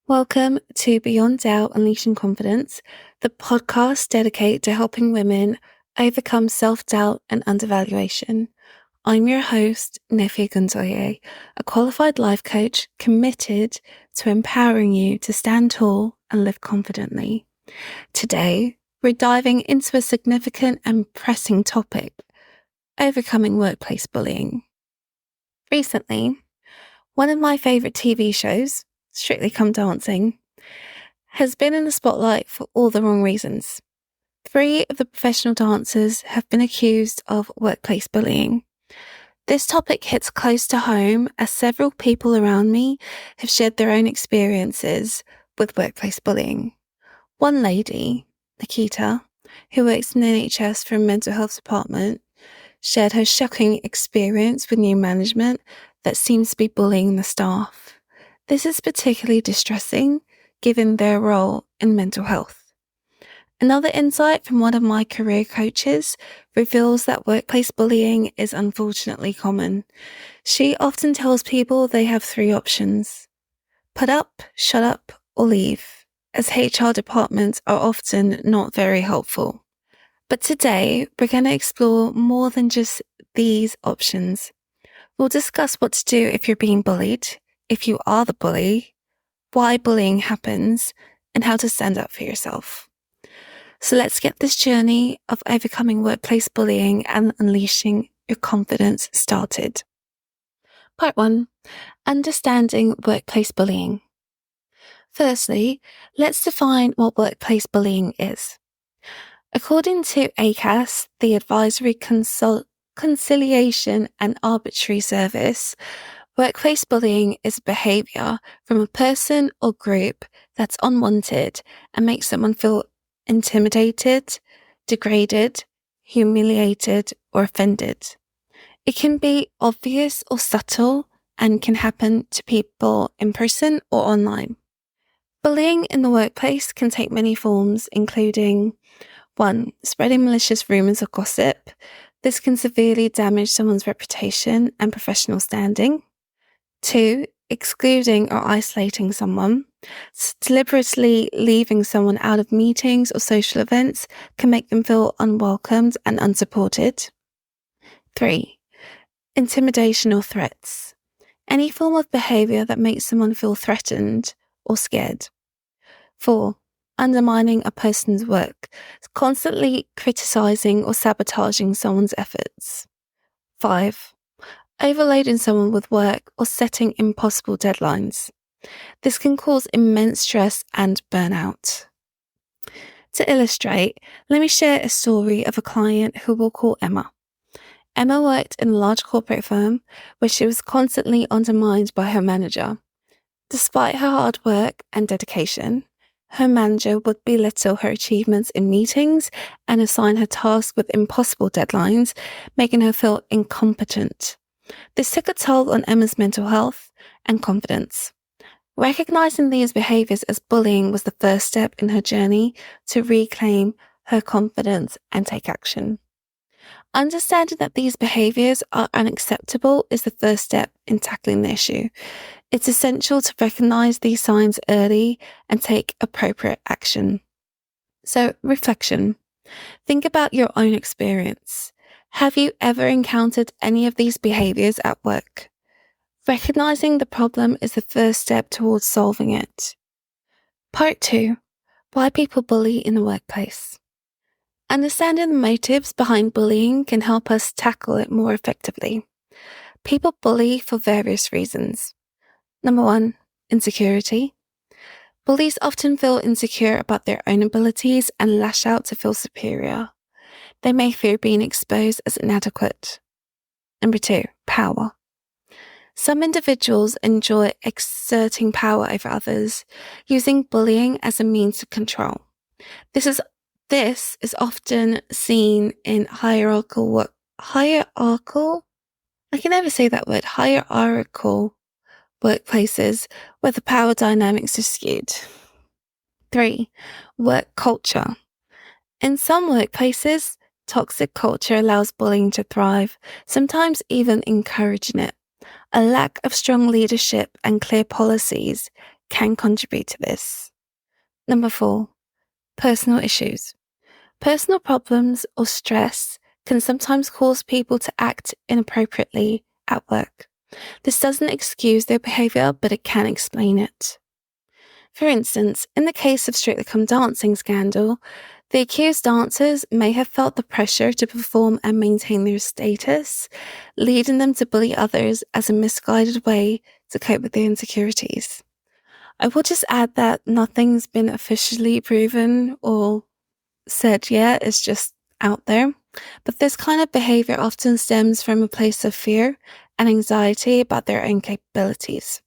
Welcome to Beyond Doubt Unleashing Confidence, the podcast dedicated to helping women overcome self-doubt and undervaluation. I'm your host, Nefe Oguntoye, a qualified life coach committed to empowering you to stand tall and live confidently. Today, we're diving into a significant and pressing topic, overcoming workplace bullying. Recently, one of my favorite TV shows, Strictly Come Dancing, has been in the spotlight for all the wrong reasons. 3 of the professional dancers have been accused of workplace bullying. This topic hits close to home as several people around me have shared their own experiences with workplace bullying. One lady, Nikita, who works in the NHS for a mental health department, shared her shocking experience with new management that seems to be bullying the staff. This is particularly distressing given their role in mental health. Another insight from one of my career coaches reveals that workplace bullying is unfortunately common. She often tells people they have 3 options: put up, shut up, or leave, as HR departments are often not very helpful. But today, we're going to explore more than just these options. We'll discuss what to do if you're being bullied, if you are the bully, why bullying happens, and how to stand up for yourself. So let's get this journey of overcoming workplace bullying and unleashing your confidence started. Part 1. Understanding workplace bullying. Firstly, let's define what workplace bullying is. According to ACAS, the Advisory Conciliation and Arbitrary Service, workplace bullying is behavior from a person or group that's unwanted and makes someone feel intimidated, degraded, humiliated, or offended. It can be obvious or subtle and can happen to people in person or online. Bullying in the workplace can take many forms, including 1. Spreading malicious rumors or gossip. This can severely damage someone's reputation and professional standing. 2. Excluding or isolating someone. Deliberately leaving someone out of meetings or social events can make them feel unwelcomed and unsupported. 3. Intimidation or threats. Any form of behavior that makes someone feel threatened or scared. 4. Undermining a person's work, constantly criticizing or sabotaging someone's efforts. 5. Overloading someone with work or setting impossible deadlines. This can cause immense stress and burnout. To illustrate, let me share a story of a client who we'll call Emma. Emma worked in a large corporate firm where she was constantly undermined by her manager. Despite her hard work and dedication, her manager would belittle her achievements in meetings and assign her tasks with impossible deadlines, making her feel incompetent. This took a toll on Emma's mental health and confidence. Recognizing these behaviors as bullying was the first step in her journey to reclaim her confidence and take action. Understanding that these behaviors are unacceptable is the first step in tackling the issue. It's essential to recognize these signs early and take appropriate action. So, reflection. Think about your own experience. Have you ever encountered any of these behaviors at work? Recognizing the problem is the first step towards solving it. Part 2. Why people bully in the workplace. Understanding the motives behind bullying can help us tackle it more effectively. People bully for various reasons. Number 1, insecurity. Bullies often feel insecure about their own abilities and lash out to feel superior. They may fear being exposed as inadequate. Number 2, power. Some individuals enjoy exerting power over others, using bullying as a means of control. This is often seen in hierarchical workplaces where the power dynamics are skewed. 3, work culture. In some workplaces, toxic culture allows bullying to thrive, sometimes even encouraging it. A lack of strong leadership and clear policies can contribute to this. Number 4, personal issues. Personal problems or stress can sometimes cause people to act inappropriately at work. This doesn't excuse their behaviour, but it can explain it. For instance, in the case of Strictly Come Dancing scandal, the accused dancers may have felt the pressure to perform and maintain their status, leading them to bully others as a misguided way to cope with their insecurities. I will just add that nothing's been officially proven or said yet, it's just out there. But this kind of behavior often stems from a place of fear and anxiety about their own capabilities.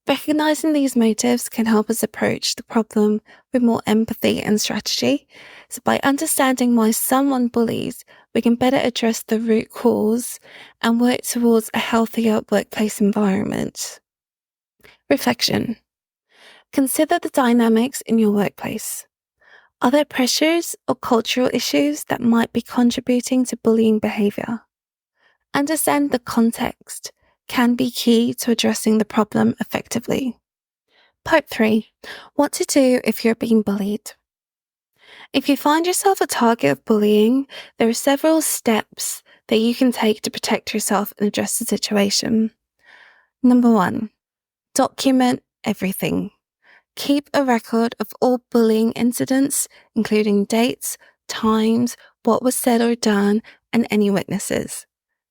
Recognizing these motives can help us approach the problem with more empathy and strategy. So by understanding why someone bullies, we can better address the root cause and work towards a healthier workplace environment. Reflection. Consider the dynamics in your workplace. Are there pressures or cultural issues that might be contributing to bullying behavior? Understand the context can be key to addressing the problem effectively. Part 3. What to do if you're being bullied. If you find yourself a target of bullying, there are several steps that you can take to protect yourself and address the situation. Number 1. Document everything. Keep a record of all bullying incidents, including dates, times, what was said or done, and any witnesses.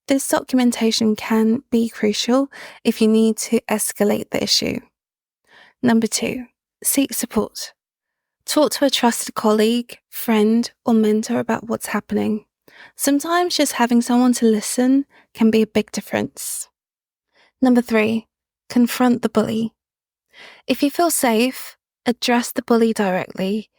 This documentation can be crucial if you need to escalate the issue. Number 2, seek support. Talk to a trusted colleague, friend, or mentor about what's happening. Sometimes just having someone to listen can be a big difference. Number 3, confront the bully. If you feel safe, address the bully directly.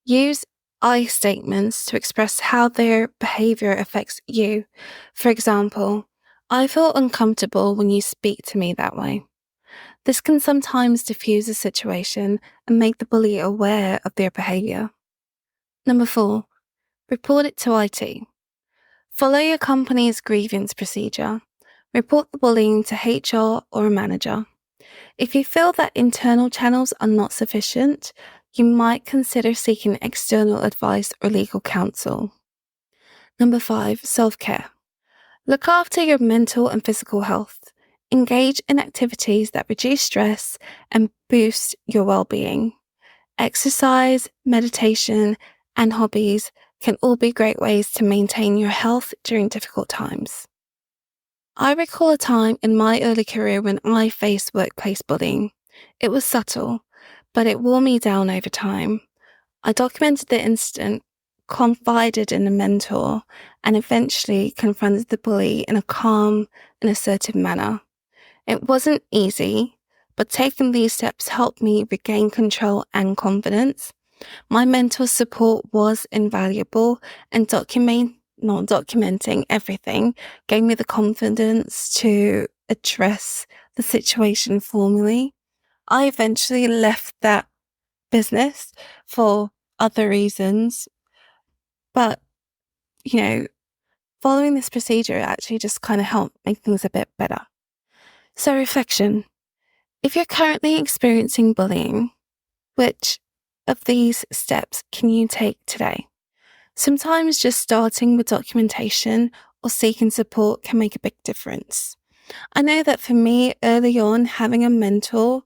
Use I statements to express how their behavior affects you. For example, I feel uncomfortable when you speak to me that way. This can sometimes diffuse a situation and make the bully aware of their behavior. Number 4, report it to IT. Follow your company's grievance procedure. Report the bullying to HR or a manager. If you feel that internal channels are not sufficient, you might consider seeking external advice or legal counsel. Number 5, self-care. Look after your mental and physical health. Engage in activities that reduce stress and boost your well-being. Exercise, meditation, and hobbies can all be great ways to maintain your health during difficult times. I recall a time in my early career when I faced workplace bullying. It was subtle, but it wore me down over time. I documented the incident, confided in a mentor, and eventually confronted the bully in a calm and assertive manner. It wasn't easy, but taking these steps helped me regain control and confidence. My mentor's support was invaluable, and documenting everything gave me the confidence to address the situation formally. I eventually left that business for other reasons, but, following this procedure actually just kind of helped make things a bit better. So reflection. If you're currently experiencing bullying, which of these steps can you take today? Sometimes just starting with documentation or seeking support can make a big difference. I know that for me, early on, having a mentor,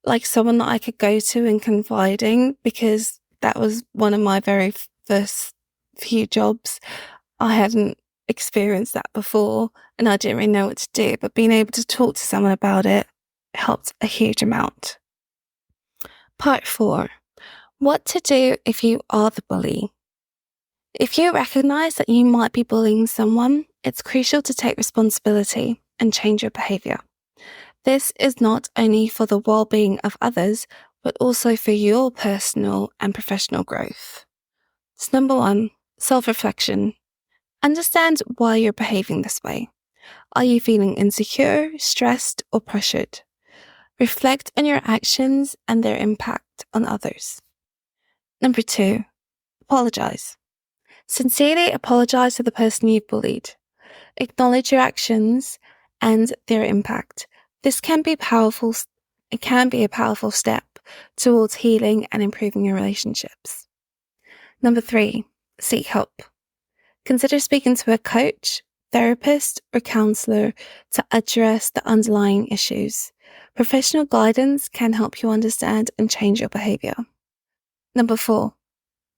like someone that I could go to and confiding, because that was one of my very first few jobs. I hadn't experienced that before and I didn't really know what to do, but being able to talk to someone about it helped a huge amount. Part 4. What to do if you are the bully. If you recognize that you might be bullying someone, it's crucial to take responsibility and change your behavior. This is not only for the well-being of others, but also for your personal and professional growth. So number 1, self-reflection. Understand why you're behaving this way. Are you feeling insecure, stressed, or pressured? Reflect on your actions and their impact on others. Number 2, apologize. Sincerely apologize to the person you've bullied. Acknowledge your actions and their impact. This can be a powerful it can be a powerful step towards healing and improving your relationships. Number 3, seek help. Consider speaking to a coach, therapist, or counselor to address the underlying issues. Professional guidance can help you understand and change your behavior. Number 4,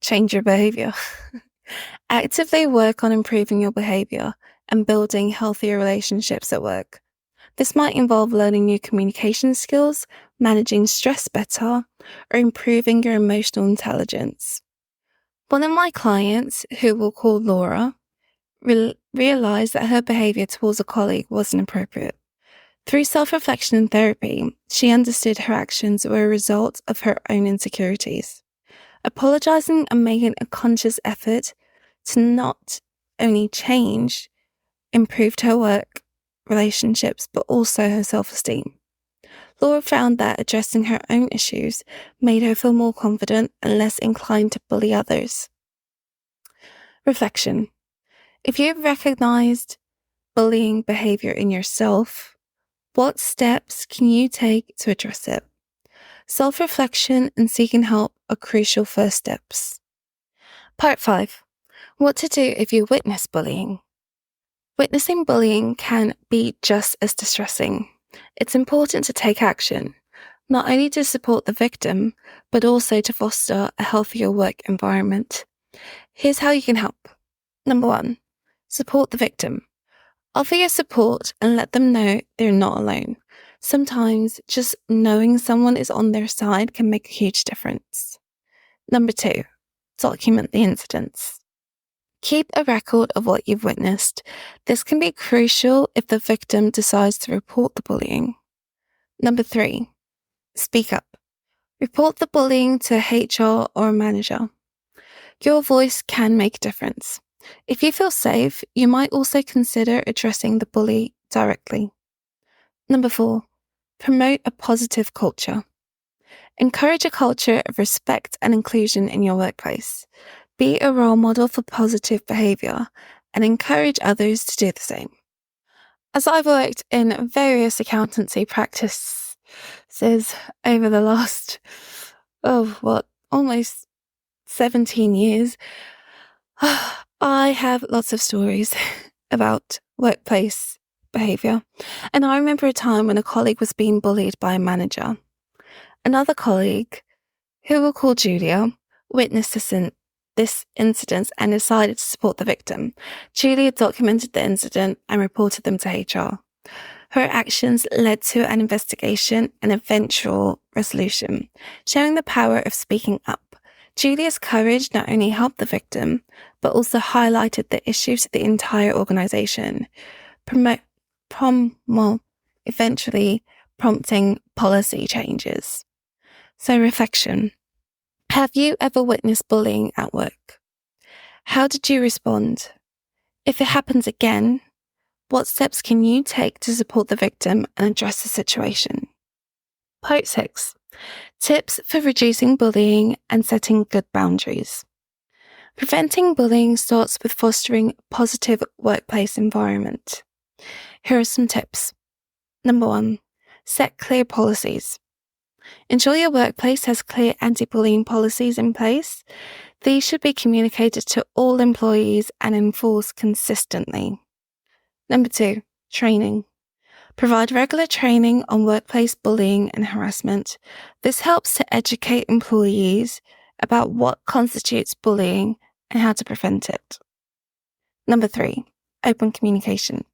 change your behavior. Actively work on improving your behavior and building healthier relationships at work. This might involve learning new communication skills, managing stress better, or improving your emotional intelligence. One of my clients, who we'll call Laura, realized that her behavior towards a colleague wasn't appropriate. Through self-reflection and therapy, she understood her actions were a result of her own insecurities. Apologizing and making a conscious effort to not only change improved her work relationships, but also her self-esteem. Laura found that addressing her own issues made her feel more confident and less inclined to bully others. Reflection. If you've recognized bullying behavior in yourself, what steps can you take to address it? Self-reflection and seeking help are crucial first steps. Part 5. What to do if you witness bullying. Witnessing bullying can be just as distressing. It's important to take action, not only to support the victim, but also to foster a healthier work environment. Here's how you can help. Number 1, support the victim. Offer your support and let them know they're not alone. Sometimes just knowing someone is on their side can make a huge difference. Number 2, document the incidents. Keep a record of what you've witnessed. This can be crucial if the victim decides to report the bullying. Number 3, speak up. Report the bullying to HR or a manager. Your voice can make a difference. If you feel safe, you might also consider addressing the bully directly. Number 4, promote a positive culture. Encourage a culture of respect and inclusion in your workplace. Be a role model for positive behavior and encourage others to do the same. As I've worked in various accountancy practices over the last, almost 17 years, I have lots of stories about workplace behavior. And I remember a time when a colleague was being bullied by a manager. Another colleague, who we'll call Julia, witnessed this incident and decided to support the victim. Julia documented the incident and reported them to HR. Her actions led to an investigation and eventual resolution, showing the power of speaking up. Julia's courage not only helped the victim, but also highlighted the issue to the entire organization, eventually prompting policy changes. So, reflection. Have you ever witnessed bullying at work? How did you respond? If it happens again, what steps can you take to support the victim and address the situation? Part 6. Tips for reducing bullying and setting good boundaries. Preventing bullying starts with fostering a positive workplace environment. Here are some tips. Number 1, set clear policies. Ensure your workplace has clear anti-bullying policies in place. These should be communicated to all employees and enforced consistently. Number 2, training. Provide regular training on workplace bullying and harassment. This helps to educate employees about what constitutes bullying and how to prevent it. Number 3, open communication.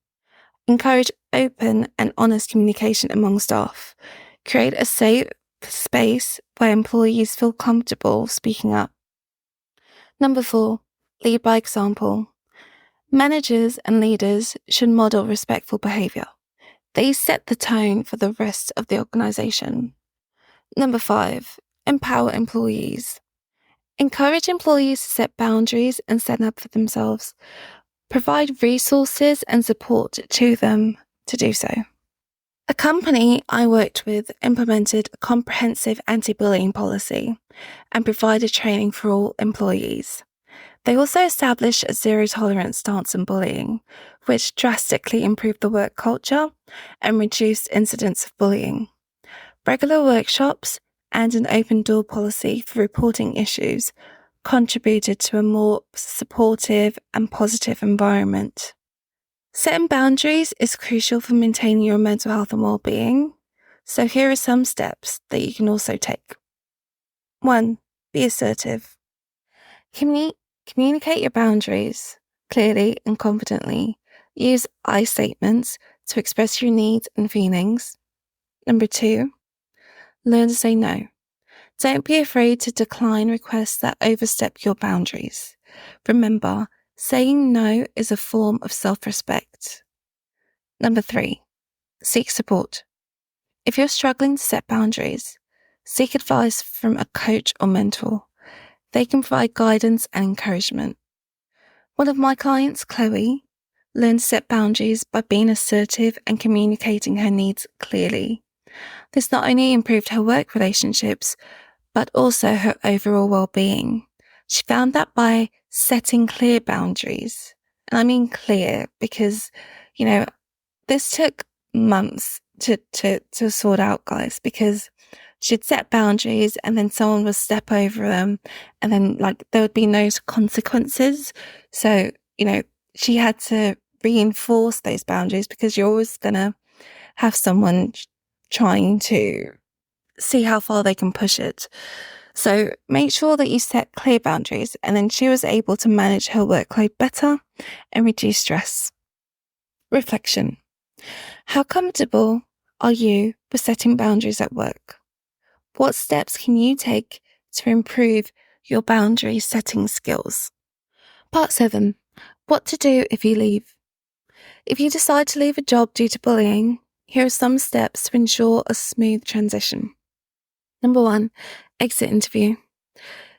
Encourage open and honest communication among staff. Create a safe space where employees feel comfortable speaking up. Number 4, lead by example. Managers and leaders should model respectful behavior. They set the tone for the rest of the organization. Number 5, empower employees. Encourage employees to set boundaries and stand up for themselves. Provide resources and support to them to do so. A company I worked with implemented a comprehensive anti-bullying policy and provided training for all employees. They also established a zero-tolerance stance on bullying, which drastically improved the work culture and reduced incidents of bullying. Regular workshops and an open door policy for reporting issues contributed to a more supportive and positive environment. Setting boundaries is crucial for maintaining your mental health and well-being, so here are some steps that you can also take. 1. Be assertive. Communicate your boundaries clearly and confidently. Use I statements to express your needs and feelings. 2. Learn to say no. Don't be afraid to decline requests that overstep your boundaries. Remember, saying no is a form of self-respect. 3. Seek support. If you're struggling to set boundaries, seek advice from a coach or mentor. They can provide guidance and encouragement. One of my clients, Chloe, learned to set boundaries by being assertive and communicating her needs clearly. This not only improved her work relationships, but also her overall well-being. She found that by setting clear boundaries, and I mean clear because, this took months to sort out, guys, because she'd set boundaries and then someone would step over them and then there would be no consequences. So, she had to reinforce those boundaries because you're always going to have someone trying to see how far they can push it. So make sure that you set clear boundaries, and then she was able to manage her workload better and reduce stress. Reflection. How comfortable are you with setting boundaries at work? What steps can you take to improve your boundary setting skills? Part 7. What to do if you leave. If you decide to leave a job due to bullying, here are some steps to ensure a smooth transition. 1. Exit interview.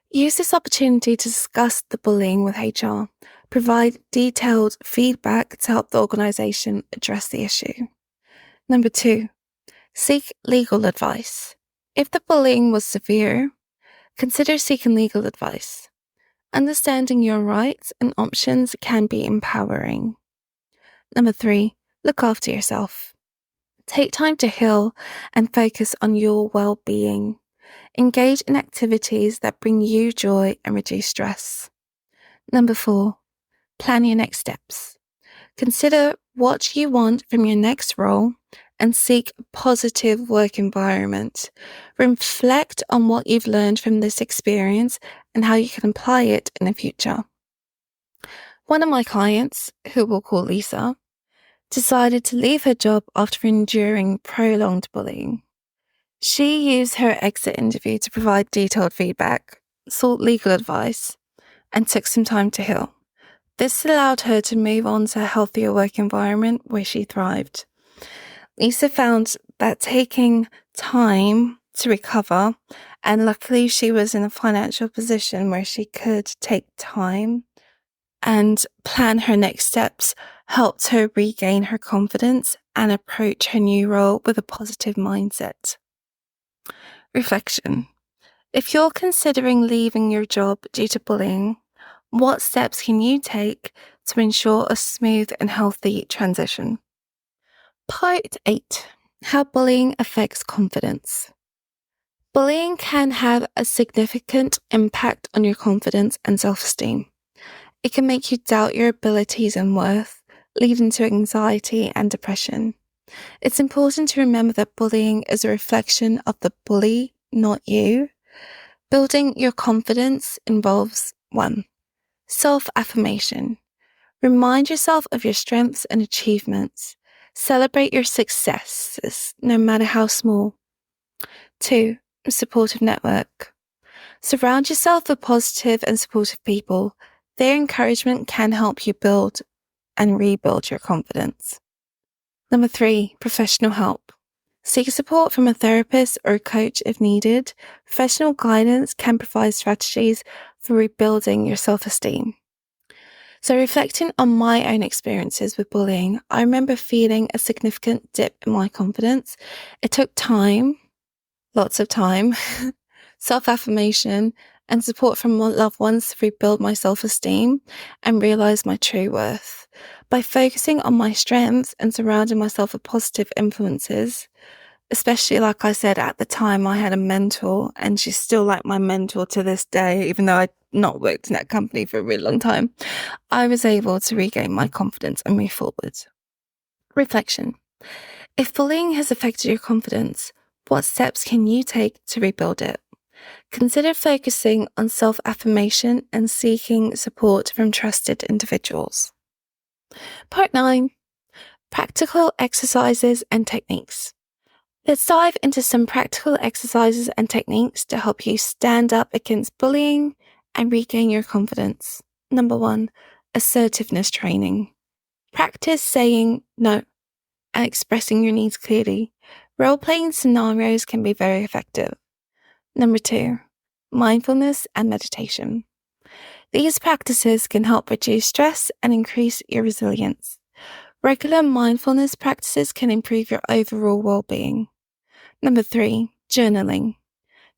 Use this opportunity to discuss the bullying with HR. Provide detailed feedback to help the organisation address the issue. 2. Seek legal advice. If the bullying was severe, consider seeking legal advice. Understanding your rights and options can be empowering. 3. Look after yourself. Take time to heal and focus on your well-being. Engage in activities that bring you joy and reduce stress. 4. Plan your next steps. Consider what you want from your next role and seek a positive work environment. Reflect on what you've learned from this experience and how you can apply it in the future. One of my clients, who we'll call Lisa, decided to leave her job after enduring prolonged bullying. She used her exit interview to provide detailed feedback, sought legal advice, and took some time to heal. This allowed her to move on to a healthier work environment where she thrived. Lisa found that taking time to recover, and luckily she was in a financial position where she could take time and plan her next steps, helped her regain her confidence and approach her new role with a positive mindset. Reflection. If you're considering leaving your job due to bullying, what steps can you take to ensure a smooth and healthy transition? Part 8. How bullying affects confidence. Bullying can have a significant impact on your confidence and self-esteem. It can make you doubt your abilities and worth, leading to anxiety and depression. It's important to remember that bullying is a reflection of the bully, not you. Building your confidence involves 1. Self-affirmation. Remind yourself of your strengths and achievements. Celebrate your successes, no matter how small. 2. A supportive network. Surround yourself with positive and supportive people. Their encouragement can help you build and rebuild your confidence. 3. Professional help. Seek support from a therapist or a coach if needed. Professional guidance can provide strategies for rebuilding your self-esteem. So reflecting on my own experiences with bullying, I remember feeling a significant dip in my confidence. It took time, lots of time, self-affirmation, and support from loved ones to rebuild my self-esteem and realize my true worth. By focusing on my strengths and surrounding myself with positive influences, especially like I said, at the time I had a mentor, and she's still like my mentor to this day, even though I'd not worked in that company for a really long time. I was able to regain my confidence and move forward. Reflection. If bullying has affected your confidence, what steps can you take to rebuild it? Consider focusing on self-affirmation and seeking support from trusted individuals. Part 9. Practical exercises and techniques. Let's dive into some practical exercises and techniques to help you stand up against bullying and regain your confidence. Number 1, assertiveness training. Practice saying no and expressing your needs clearly. Role-playing scenarios can be very effective. Number 2, mindfulness and meditation. These practices can help reduce stress and increase your resilience. Regular mindfulness practices can improve your overall well-being. Number 3, journaling.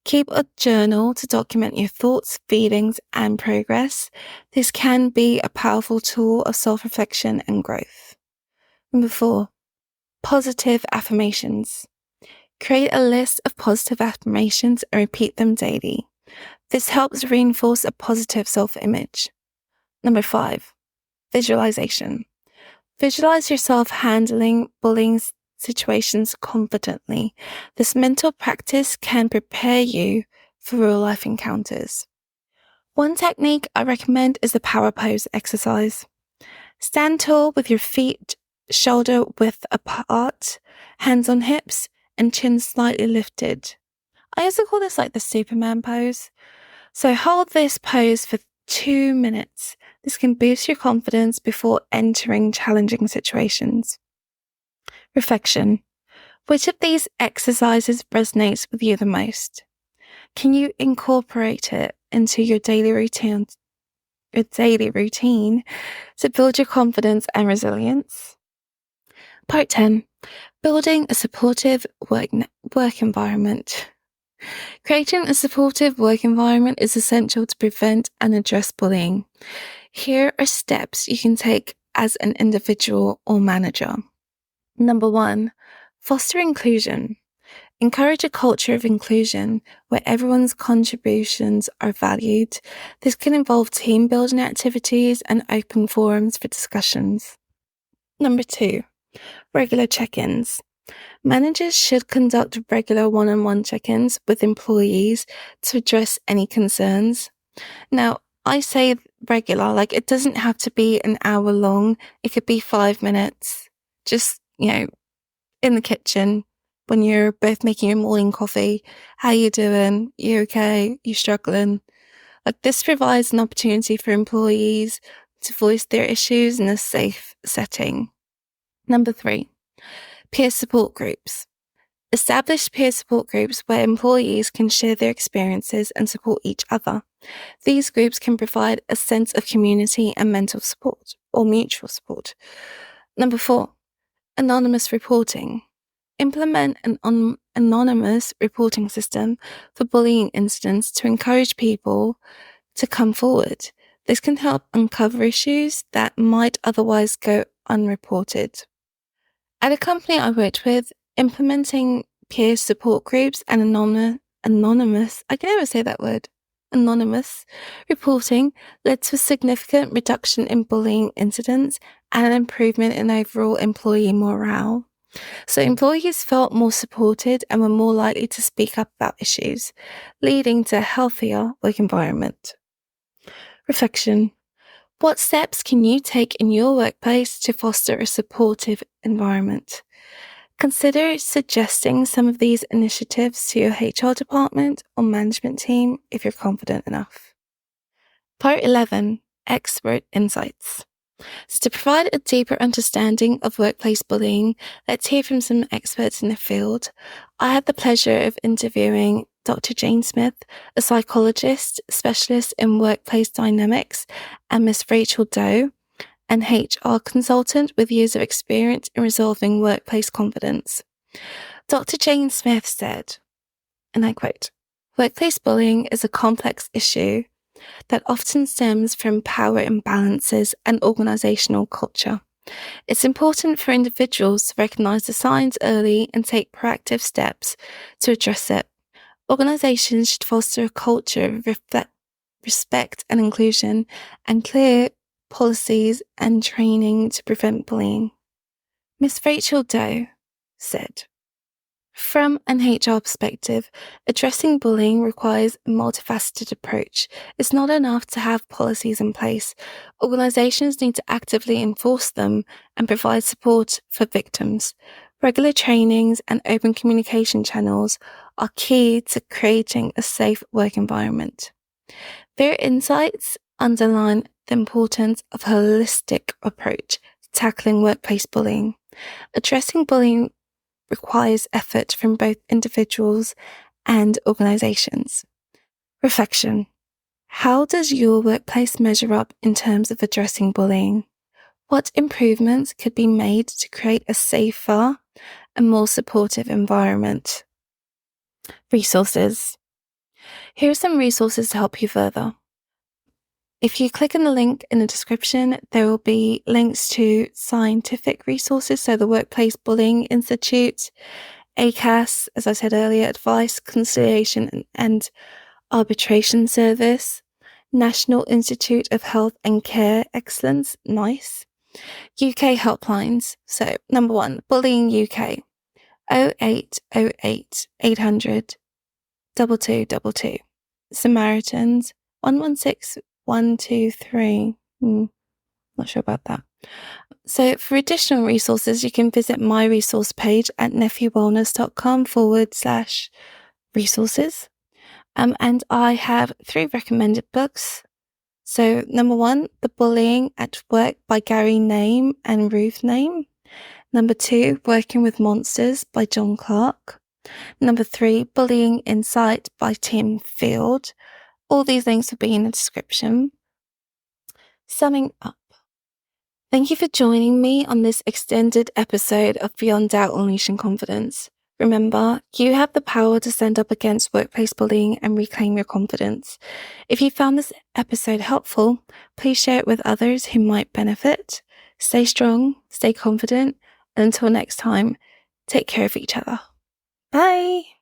Keep a journal to document your thoughts, feelings, and progress. This can be a powerful tool of self-reflection and growth. Number 4, positive affirmations. Create a list of positive affirmations and repeat them daily. This helps reinforce a positive self-image. Number 5, visualization. Visualize yourself handling bullying situations confidently. This mental practice can prepare you for real-life encounters. One technique I recommend is the power pose exercise. Stand tall with your feet shoulder width apart, hands on hips, and chin slightly lifted. I also call this like the Superman pose. So hold this pose for 2 minutes. This can boost your confidence before entering challenging situations. Reflection. Which of these exercises resonates with you the most? Can you incorporate it into your daily routine to build your confidence and resilience? Part 10. Building a supportive work environment. Creating a supportive work environment is essential to prevent and address bullying. Here are steps you can take as an individual or manager. Number 1, foster inclusion. Encourage a culture of inclusion where everyone's contributions are valued. This can involve team building activities and open forums for discussions. Number 2, regular check-ins. Managers should conduct regular one-on-one check-ins with employees to address any concerns. Now, I say regular, like it doesn't have to be an hour long. It could be 5 minutes. Just, in the kitchen when you're both making your morning coffee. How you doing? You okay? You struggling? Like this provides an opportunity for employees to voice their issues in a safe setting. Number 3, peer support groups. Establish peer support groups where employees can share their experiences and support each other. These groups can provide a sense of community and mental support or mutual support. Number 4, anonymous reporting. Implement an anonymous reporting system for bullying incidents to encourage people to come forward. This can help uncover issues that might otherwise go unreported. At a company I worked with, implementing peer support groups and anonymous reporting led to a significant reduction in bullying incidents and an improvement in overall employee morale. So employees felt more supported and were more likely to speak up about issues, leading to a healthier work environment. Reflection. What steps can you take in your workplace to foster a supportive environment? Consider suggesting some of these initiatives to your HR department or management team if you're confident enough. Part 11. Expert insights. So to provide a deeper understanding of workplace bullying, let's hear from some experts in the field. I had the pleasure of interviewing Dr. Jane Smith, a psychologist specialist in workplace dynamics, and Ms. Rachel Doe, an HR consultant with years of experience in resolving workplace confidence. Dr. Jane Smith said, and I quote, "Workplace bullying is a complex issue that often stems from power imbalances and organizational culture. It's important for individuals to recognize the signs early and take proactive steps to address it. Organizations should foster a culture of respect and inclusion, and clear policies and training to prevent bullying. Miss Rachel Doe said, "From an HR perspective, addressing bullying requires a multifaceted approach. It's not enough to have policies in place. Organizations need to actively enforce them and provide support for victims. Regular trainings and open communication channels are key to creating a safe work environment." Their insights underline the importance of a holistic approach to tackling workplace bullying. Addressing bullying requires effort from both individuals and organizations. Reflection. How does your workplace measure up in terms of addressing bullying? What improvements could be made to create a safer and more supportive environment? Resources. Here are some resources to help you further. If you click on the link in the description, there will be links to scientific resources, so the Workplace Bullying Institute, ACAS, as I said earlier, Advice, Conciliation and Arbitration Service, National Institute of Health and Care Excellence, NICE, UK helplines. So, number 1, Bullying UK, 0808 800 2222. Samaritans, 116 123. Not sure about that. So for additional resources, you can visit my resource page at nefewellness.com/resources. And I have 3 recommended books. So number 1, The Bullying at Work by Gary Name and Ruth Name. Number 2, Working with Monsters by John Clark. Number 3, Bullying Insight by Tim Field. All these links will be in the description. Summing up. Thank you for joining me on this extended episode of Beyond Doubt Unleashing Confidence. Remember, you have the power to stand up against workplace bullying and reclaim your confidence. If you found this episode helpful, please share it with others who might benefit. Stay strong, stay confident, and until next time, take care of each other. Bye!